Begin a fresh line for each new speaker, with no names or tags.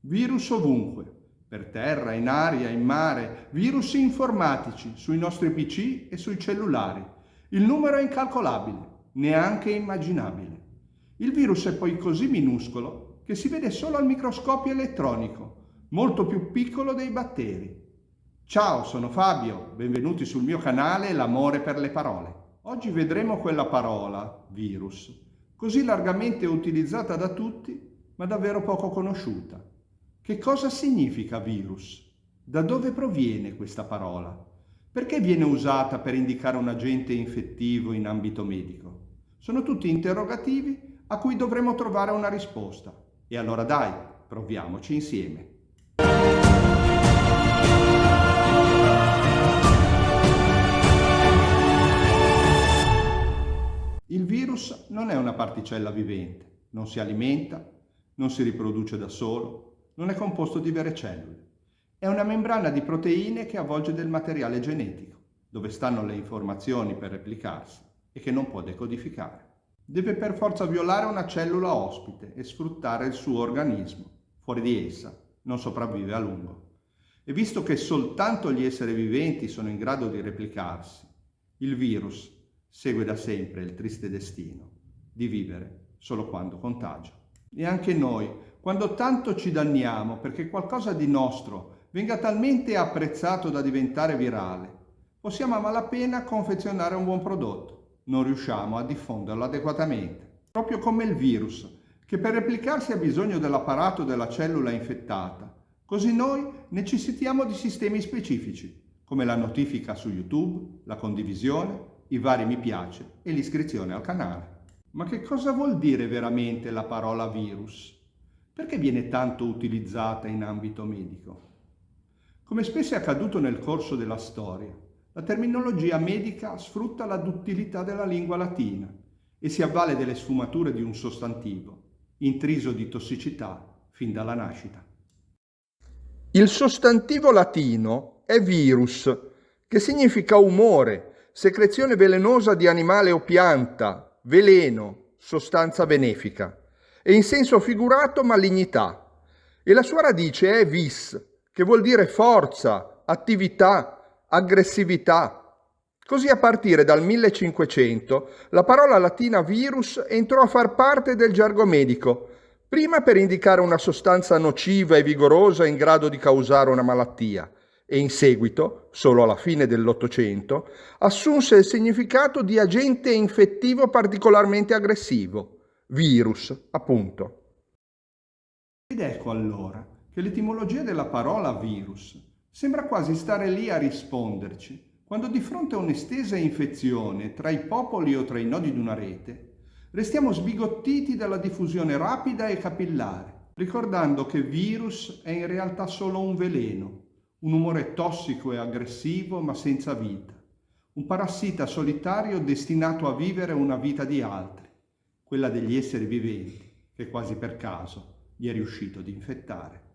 Virus ovunque, per terra, in aria, in mare, virus informatici sui nostri PC e sui cellulari. Il numero è incalcolabile, neanche immaginabile. Il virus è poi così minuscolo che si vede solo al microscopio elettronico, molto più piccolo dei batteri. Ciao, sono Fabio, benvenuti sul mio canale L'amore per le parole. Oggi vedremo quella parola, virus, così largamente utilizzata da tutti, ma davvero poco conosciuta. Che cosa significa virus? Da dove proviene questa parola? Perché viene usata per indicare un agente infettivo in ambito medico? Sono tutti interrogativi a cui dovremo trovare una risposta. E allora dai, proviamoci insieme. Il virus non è una particella vivente, non si alimenta, non si riproduce da solo, non è composto di vere cellule. È una membrana di proteine che avvolge del materiale genetico, dove stanno le informazioni per replicarsi e che non può decodificare. Deve per forza violare una cellula ospite e sfruttare il suo organismo. Fuori di essa non sopravvive a lungo. E visto che soltanto gli esseri viventi sono in grado di replicarsi, il virus segue da sempre il triste destino di vivere solo quando contagia. E anche noi, quando tanto ci danniamo perché qualcosa di nostro venga talmente apprezzato da diventare virale, possiamo a malapena confezionare un buon prodotto, non riusciamo a diffonderlo adeguatamente. Proprio come il virus, che per replicarsi ha bisogno dell'apparato della cellula infettata, così noi necessitiamo di sistemi specifici, come la notifica su YouTube, la condivisione, i vari mi piace e l'iscrizione al canale. Ma che cosa vuol dire veramente la parola virus? Perché viene tanto utilizzata in ambito medico? Come spesso è accaduto nel corso della storia, la terminologia medica sfrutta la duttilità della lingua latina e si avvale delle sfumature di un sostantivo, intriso di tossicità fin dalla nascita. Il sostantivo latino è virus, che significa umore, secrezione velenosa di animale o pianta, veleno, sostanza benefica, e in senso figurato malignità. E la sua radice è vis, che vuol dire forza, attività, aggressività. Così a partire dal 1500 la parola latina virus entrò a far parte del gergo medico, prima per indicare una sostanza nociva e vigorosa in grado di causare una malattia, e in seguito, solo alla fine dell'Ottocento, assunse il significato di agente infettivo particolarmente aggressivo, virus, appunto. Ed ecco allora che l'etimologia della parola virus sembra quasi stare lì a risponderci, quando di fronte a un'estesa infezione tra i popoli o tra i nodi di una rete, restiamo sbigottiti dalla diffusione rapida e capillare, ricordando che virus è in realtà solo un veleno, un umore tossico e aggressivo ma senza vita, un parassita solitario destinato a vivere una vita di altri, quella degli esseri viventi che quasi per caso gli è riuscito di infettare.